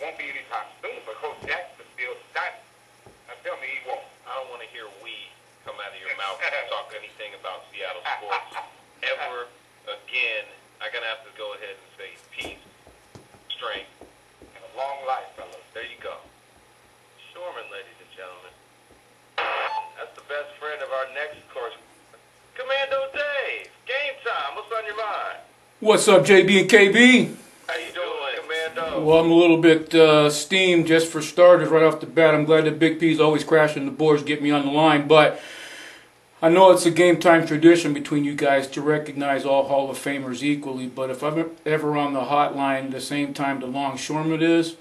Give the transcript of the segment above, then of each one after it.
won't be anytime soon, but Coach Jackson still starting. Now tell me he won't. I don't want to hear "we" come out of your mouth when you talk anything about Seattle sports ever again. I'm gonna have to go ahead and say peace, strength, And a long life, fellas. there you go. Shorman, ladies and gentlemen. That's the best friend of our next course. Commando Dave, game time. What's on your mind? What's up, JB and KB? How you doing, Commando? Well, I'm a little bit steamed just for starters right off the bat. I'm glad that Big P's always crashing the boards, get me on the line. But I know it's a game time tradition between you guys to recognize all Hall of Famers equally. But if I'm ever on the hotline at the same time the longshoreman is,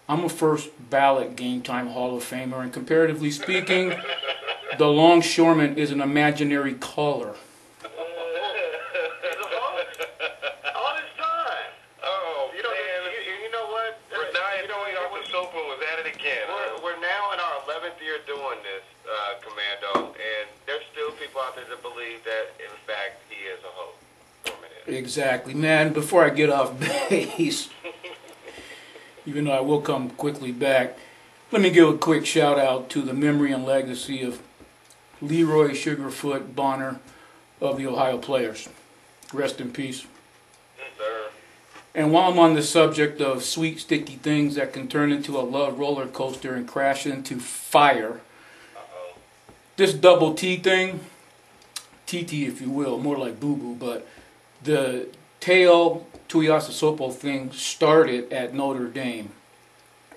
I'm a first ballot game time Hall of Famer. And comparatively speaking, the longshoreman is an imaginary caller. All this time. Oh, you know what? Was at it again. We're now in our 11th year doing this, Commando, and there's still people out there that believe that, in fact, he is a host. Exactly, man. Before I get off base, even though I will come quickly back, let me give a quick shout out to the memory and legacy of Leroy Sugarfoot Bonner of the Ohio Players. Rest in peace. Yes, sir. And while I'm on the subject of sweet, sticky things that can turn into a love roller coaster and crash into fire, this double T thing, TT if you will, more like boo-boo, but the Teo Tuiasosopo thing started at Notre Dame.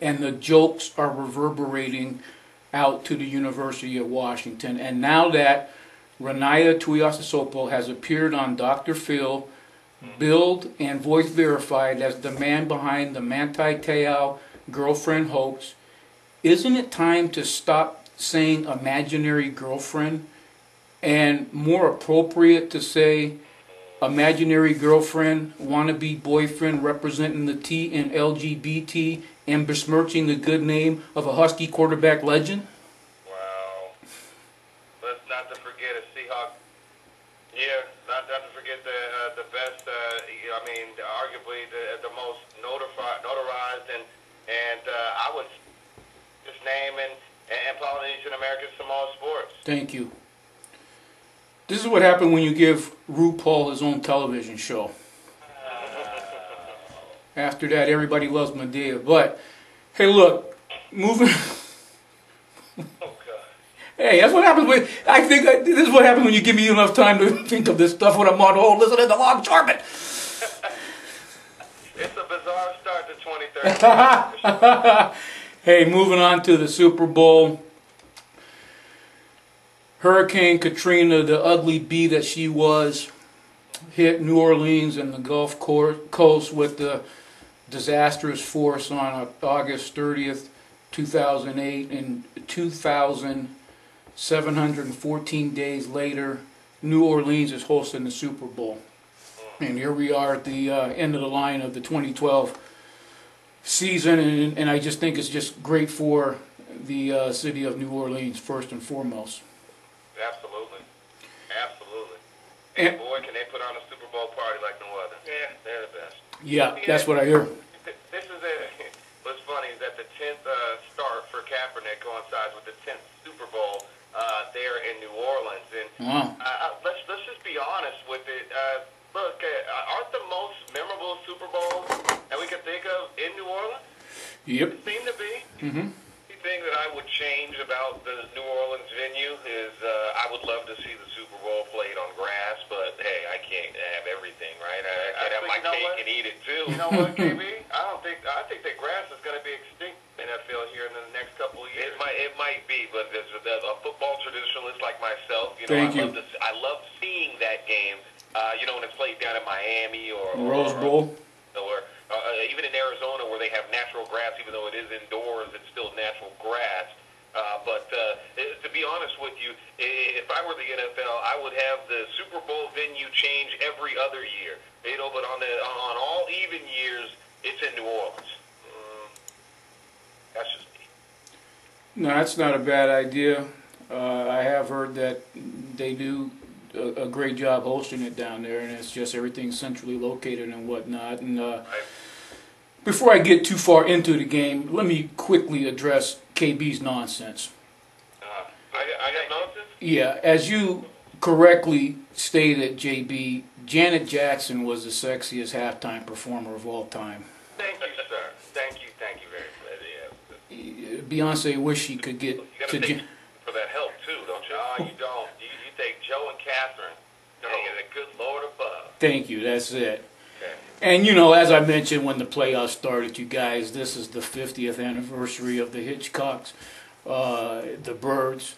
And the jokes are reverberating out to the University of Washington. And now that Renaya Tuiasosopo has appeared on Dr. Phil, billed and voice verified as the man behind the Manti Te'o girlfriend hoax, isn't it time to stop saying imaginary girlfriend and more appropriate to say imaginary girlfriend, wannabe boyfriend representing the T in LGBT and besmirching the good name of a Husky quarterback legend? Wow. Let's not to forget a Seahawk. Yeah, not to forget the best, arguably the most notarized and I would just name and Polynesian American Samoa sports. Thank you. This is what happened when you give RuPaul his own television show. After that, everybody loves Medea. But, hey, look, moving... Oh, God. Hey, that's what happens when... I think this is what happens when you give me enough time to think of this stuff when I'm on hold listening to longshoreman. It's a bizarre start to 2013. Hey, moving on to the Super Bowl. Hurricane Katrina, the ugly bee that she was, hit New Orleans and the Gulf Coast with the disastrous force on August 30th, 2008. And 2,714 days later, New Orleans is hosting the Super Bowl. And here we are at the end of the line of the 2012 season, and I just think it's just great for the city of New Orleans, first and foremost. Absolutely. Absolutely. And boy, can they put on a Super Bowl party like no other. Yeah, they're the best. Yeah, that's what I hear. This is it. What's funny is that the 10th start for Kaepernick coincides with the 10th Super Bowl there in New Orleans. And let's just be honest with it. Look, aren't the most memorable Super Bowls that we can think of in New Orleans? Yep. It seemed to be. Mm-hmm. The thing that I would change about the New Orleans venue is I would love to see the Super Bowl played on grass, but hey, I can't have everything, right? I can't have my cake and eat it too. You know what, KB? I think that grass is going to be extinct in NFL here in the next couple of years. It might be, but as a football traditionalist like myself, I love seeing that game. When it's played down in Miami or Rose Bowl. Or even in Arizona where they have natural grass, even though it is indoors, it's still natural grass. But to be honest with you, if I were the NFL, I would have the Super Bowl venue change every other year. But on all even years, it's in New Orleans. That's just me. No, that's not a bad idea. I have heard that they do a great job hosting it down there, and it's just everything centrally located and whatnot. And Before I get too far into the game, let me quickly address KB's nonsense. I got nonsense? Yeah, as you correctly stated, JB, Janet Jackson was the sexiest halftime performer of all time. Thank you, sir. Thank you very much. Beyonce wish she could get You got to take for that help, too, don't you? No, you don't. You take Joe and Catherine. No. And the good Lord above. Thank you, that's it. Okay. And, you know, as I mentioned when the playoffs started, you guys, this is the 50th anniversary of the Hitchcocks, the Birds.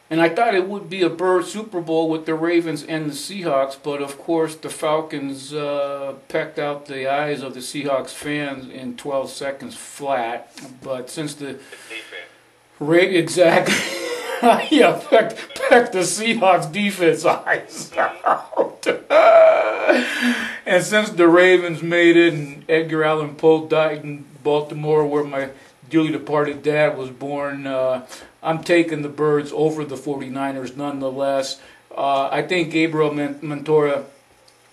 And I thought it would be a Bird Super Bowl with the Ravens and the Seahawks, but of course the Falcons pecked out the eyes of the Seahawks fans in 12 seconds flat. But since the exactly, yeah, pecked the Seahawks defense eyes out. And since the Ravens made it, and Edgar Allan Poe died in Baltimore, where my dearly departed dad was born, I'm taking the Birds over the 49ers nonetheless. I think Gabriel Montoya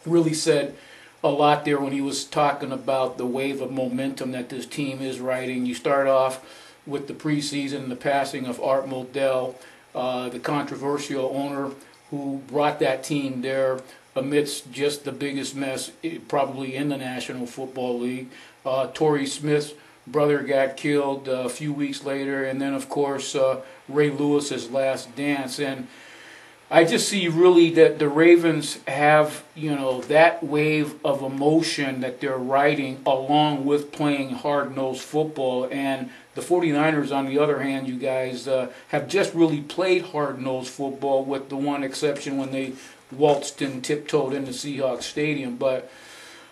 really said a lot there when he was talking about the wave of momentum that this team is riding. You start off with the preseason and the passing of Art Modell, the controversial owner who brought that team there amidst just the biggest mess probably in the National Football League. Torrey Smith's brother got killed a few weeks later, and then of course Ray Lewis's last dance. And I just see really that the Ravens have, you know, that wave of emotion that they're riding along with playing hard-nosed football. And the 49ers, on the other hand, you guys have just really played hard-nosed football, with the one exception when they waltzed and tiptoed into Seahawks Stadium. But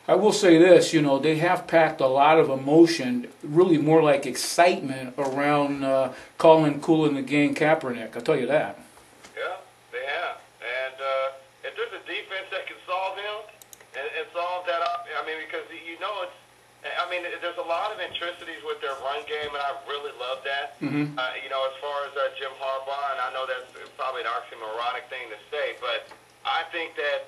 I will say this, you know, they have packed a lot of emotion, really more like excitement around calling the game Kaepernick. I'll tell you that. Yeah, they have. And if there's a defense that can solve him and solve that up, I mean, because you know there's a lot of intricacies with their run game, and I really love that. Mm-hmm. You know, as far as Jim Harbaugh, and I know that's probably an oxymoronic thing to say, but I think that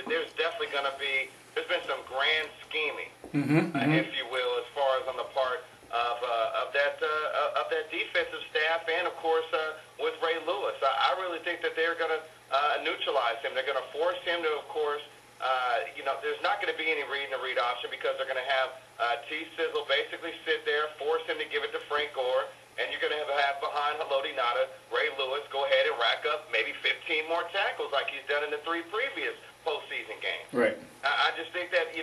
there's definitely going to be, there's been some grand scheming, if you will, as far as on the part of that defensive staff, and of course with Ray Lewis. I really think that they're going to neutralize him. They're going to force him to, of course, there's not going to be any read and a read option, because they're going to have T-Sizzle basically sit there, force him to give it to Frank Gore, and you're going to have behind Haloti Ngata, Ray Lewis go ahead and rack up maybe 15 more tackles like he's done in the 3 previous postseason games. Right. I just think that, you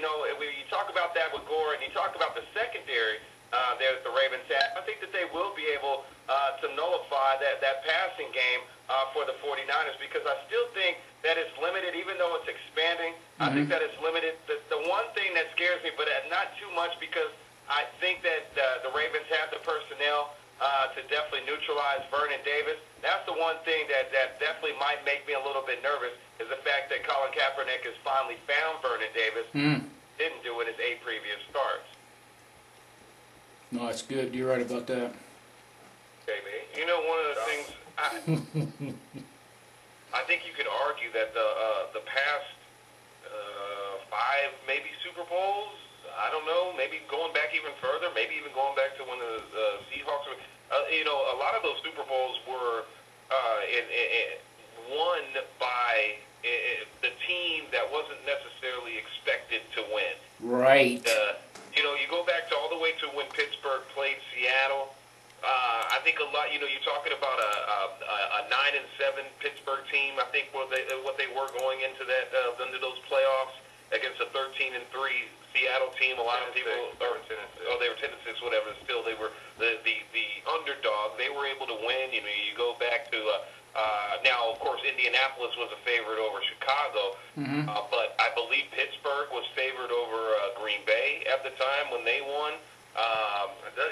talk about that with Gore, and you talk about the secondary that the Ravens have, I think that they will be able to nullify that passing game for the 49ers, because I still think that it's limited, even though it's expanding. I think that it's limited. The one thing that scares me, but not too much, because I think that the Ravens have the personnel to definitely neutralize Vernon Davis. That's the one thing that definitely might make me a little bit nervous, is the fact that Colin Kaepernick has finally found Vernon Davis. Didn't do it his 8 previous starts. No, that's good. You're right about that. Okay, man. You know, one of the things I think you could argue that the past 5 maybe Super Bowls, I don't know, maybe going back even further, maybe even going back to when the Seahawks were, a lot of those Super Bowls were won by the team that wasn't necessarily expected to win. Right. You go back to all the way to when Pittsburgh played Seattle. I think a lot. You're talking about a 9-7 Pittsburgh team. I think what they were going into into those playoffs against a 13-3 Seattle team. A lot of people, they were 10-6, whatever. Still, they were the underdog. They were able to win. You go back to now, of course, Indianapolis was a favorite over Chicago, but I believe Pittsburgh was favored over Green Bay at the time when they won.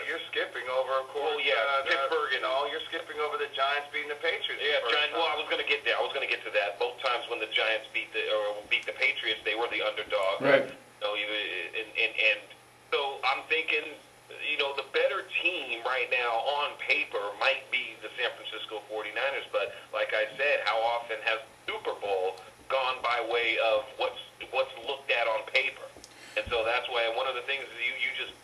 You're skipping over, of course. Oh yeah, Pittsburgh and all. You're skipping over the Giants beating the Patriots. Yeah, Giants. Well, I was going to get there. I was going to get to that. Both times when the Giants beat the Patriots, they were the underdog. Right. And so I'm thinking, the better team right now on paper might be the San Francisco 49ers. But like I said, how often has Super Bowl gone by way of what's looked at on paper? And so that's why one of the things is you just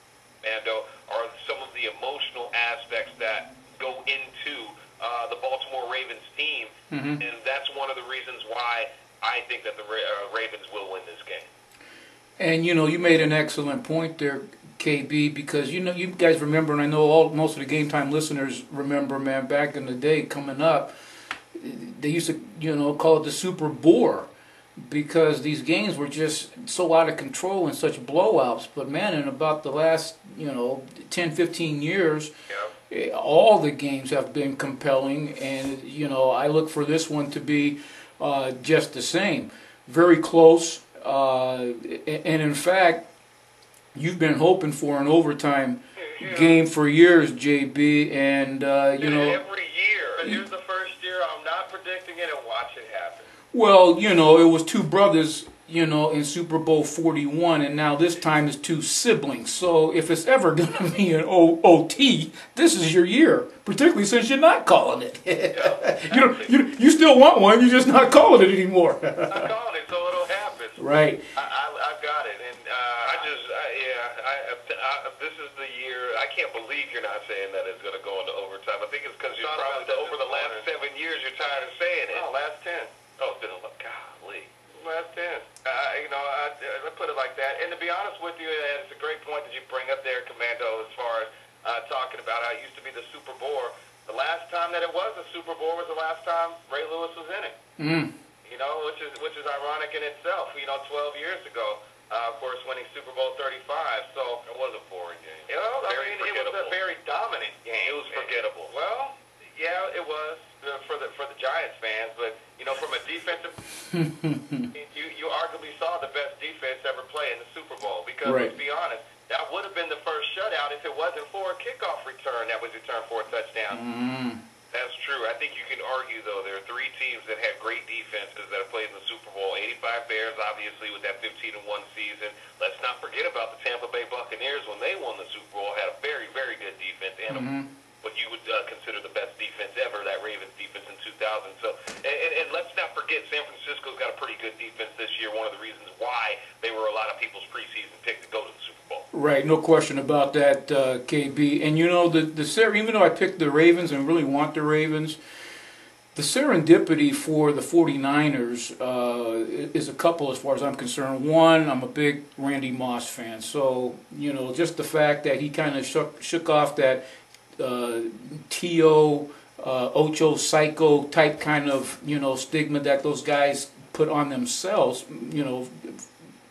think that the Ravens will win this game. And, you made an excellent point there, KB, because, you guys remember, and I know most of the Game Time listeners remember, man, back in the day coming up, they used to, call it the Super Bore, because these games were just so out of control and such blowouts. But, man, in about the last, 10, 15 years, all the games have been compelling, and, I look for this one to be just the same. Very close. And in fact, you've been hoping for an overtime game for years, JB, and every year. Here's the first year I'm not predicting it, and watch it happen. Well, it was two brothers, in Super Bowl 41, and now this time it's two siblings. So if it's ever going to be an OT, this is your year, particularly since you're not calling it. You still want one, you're just not calling it anymore. I'm calling it, so it'll happen. Right. I've got it, and this is the year. I can't believe you're not saying that it's going to go into overtime. I think it's because you're probably over the last 7 years you're tired of saying it. Oh, last 10. Oh, it's been golly. Last 10. I put it like that. And to be honest with you, it's a great point that you bring up there, Commando, as far as talking about how it used to be the Super Bowl. The last time that it was a Super Bowl was the last time Ray Lewis was in it. Which is ironic in itself. 12 years ago, of course, winning Super Bowl 35. So it was a boring game. It was a very dominant game. It was forgettable. Well, yeah, it was for the Giants fans, but from a defensive, you arguably saw the best defense ever play in the Super Bowl. Because let's be honest, that would have been the first shutout if it wasn't for a kickoff return that was returned for a touchdown. That's true. I think you can argue, though, there are three teams that had great defenses that have played in the Super Bowl. 85 Bears, obviously, with that 15-1 season. Let's not forget about the Tampa Bay Buccaneers when they won the Super Bowl, had a very, very good defense and what you would consider the best defense ever, that Ravens defense in 2000. So, and let's not forget, San Francisco's got a pretty good defense this year. One of the reasons why they were a lot of people's preseason pick to go to the Super Bowl. Right, no question about that, KB. And even though I picked the Ravens and really want the Ravens, the serendipity for the 49ers is a couple as far as I'm concerned. One, I'm a big Randy Moss fan. So, just the fact that he kind of shook off that T.O. Ocho Psycho type kind of, stigma that those guys put on themselves,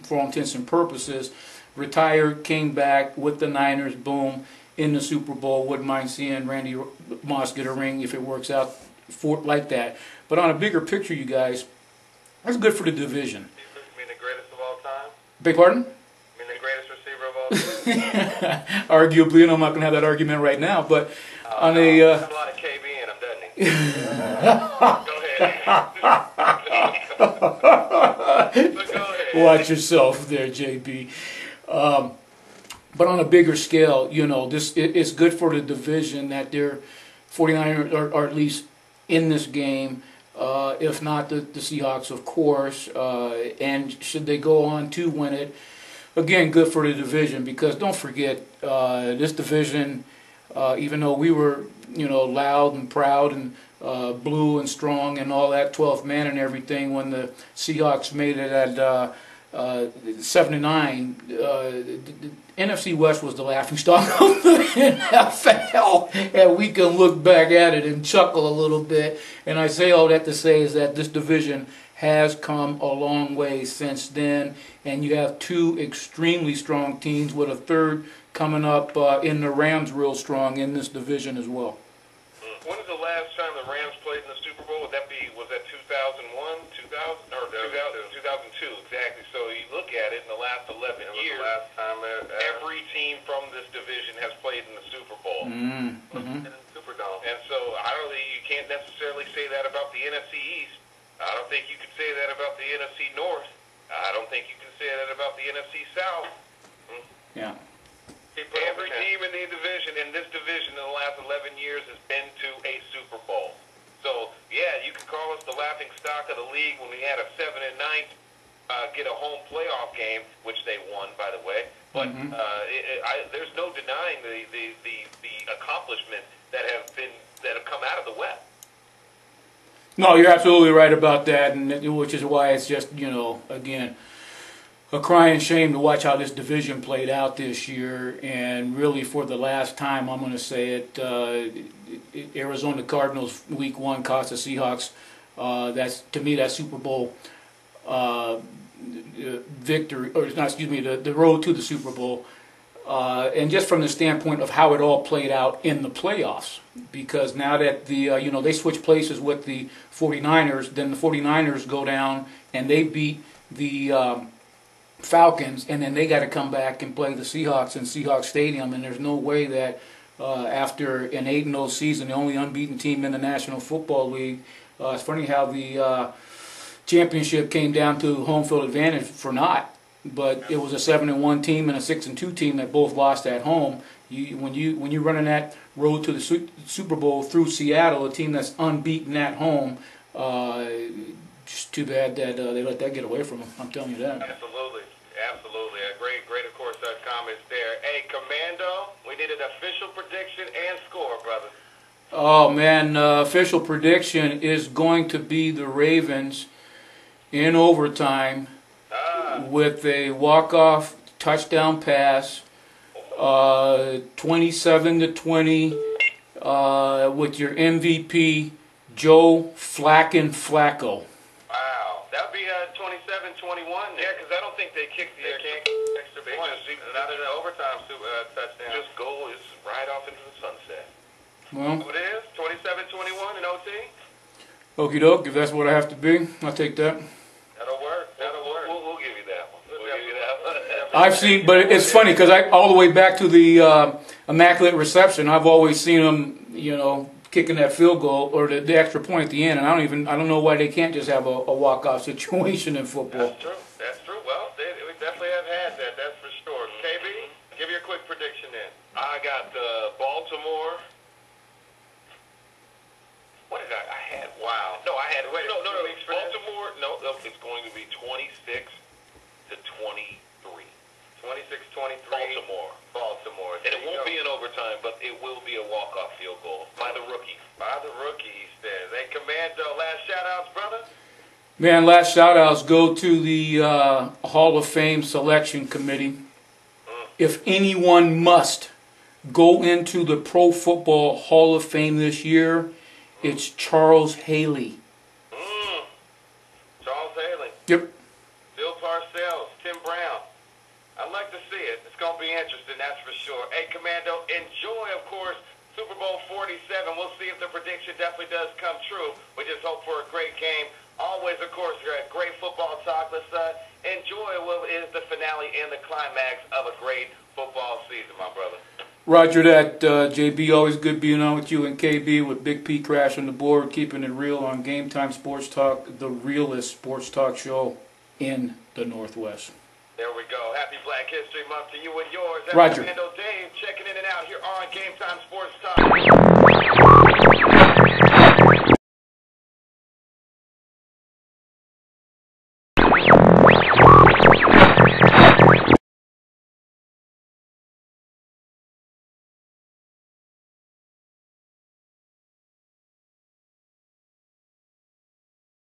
for all intents and purposes. Retired, came back with the Niners, boom, in the Super Bowl. Wouldn't mind seeing Randy Moss get a ring if it works out like that. But on a bigger picture, you guys, that's good for the division. You mean the greatest of all time? Beg pardon? You mean the greatest receiver of all time? Arguably, and I'm not going to have that argument right now, but on a... a lot of KB in him, doesn't he? Go ahead. Watch yourself there, JB. But on a bigger scale, it's good for the division that they're 49ers are at least in this game, if not the Seahawks, of course. And should they go on to win it, again, good for the division, because don't forget, this division, even though we were, loud and proud and blue and strong and all that, 12th man and everything, when the Seahawks made it at 7-9, the NFC West was the laughingstock of the NFL, and we can look back at it and chuckle a little bit. And I say all that to say is that this division has come a long way since then, and you have two extremely strong teams with a third coming up in the Rams real strong in this division as well. When was the last time the Rams played in the Super Bowl? Was that 2001, 2002, exactly. So you look at it in the last 11 years, the last time every team from this division has played in the Super Bowl. In the Superdome. And so you can't necessarily say that about the NFC East. I don't think you could say that about the NFC North. I don't think you can say that about the NFC South. Yeah. Every team in the division, in this division, in the last 11 years has been to a Super Bowl. So, yeah, you could call us the laughing stock of the league when we had a 7-9 get a home playoff game, which they won, by the way. But there's no denying the accomplishment that have come out of the West. No, you're absolutely right about that, and which is why it's just, again, a crying shame to watch how this division played out this year. And really, for the last time, I'm going to say it, Arizona Cardinals Week 1 cost the Seahawks. That's, to me, that Super Bowl victory, or not, excuse me, the road to the Super Bowl. And just from the standpoint of how it all played out in the playoffs, because now that they switch places with the 49ers, then the 49ers go down and they beat the Falcons, and then they got to come back and play the Seahawks in Seahawks Stadium, and there's no way that after an 8-0 season, the only unbeaten team in the National Football League, it's funny how the championship came down to home field advantage for not. But it was a 7-1 team and a 6-2 team that both lost at home. When you're running that road to the Super Bowl through Seattle, a team that's unbeaten at home, just too bad that they let that get away from them. I'm telling you that. Absolutely. Great, of course, comments there. Hey, Commando, we need an official prediction and score, brother. Oh man, official prediction is going to be the Ravens in overtime. With a walk-off touchdown pass, 27-20, with your MVP Joe Flacco. Wow, that would be 27-21. Yeah, because I don't think they kicked the extra point. Not in an overtime touchdown. Just go is right off into the sunset. Well, what it is? 27-21 in OT. Okie doke. If that's what I have to be, I'll take that. That'll work. We'll give you that one. We'll give you that one. I've seen, but it's funny because all the way back to the Immaculate Reception, I've always seen them, kicking that field goal or the extra point at the end, and I don't know why they can't just have a walk-off situation in football. That's true. Well, we definitely have had that. That's for sure. KB, give your quick prediction then. I got Baltimore. What did I had? Wow. No, I had. Wait, no. Baltimore. No, it's going to be 26-23. 26-23. Baltimore. And it won't be in overtime, but it will be a walk-off field goal by the rookie. He says. Hey, Commando, last shout-outs, brother? Man, last shout-outs go to the Hall of Fame Selection Committee. If anyone must go into the Pro Football Hall of Fame this year, it's Charles Haley. Charles Haley. Yep. Bill Parcells, Tim Brown. I'd like to see it. It's going to be interesting, that's for sure. Hey, Commando, enjoy, of course, Super Bowl 47. We'll see if the prediction definitely does come true. We just hope for a great game. Always, of course, great football talk. Let's enjoy what is the finale and the climax of a great football season, my brother. Roger that, JB. Always good being on with you and KB with Big P crashing the board, keeping it real on Game Time Sports Talk, the realest sports talk show in the Northwest. There we go. Happy Black History Month to you and yours. That's Roger. Commando Dave checking in and out here on Game Time Sports Talk.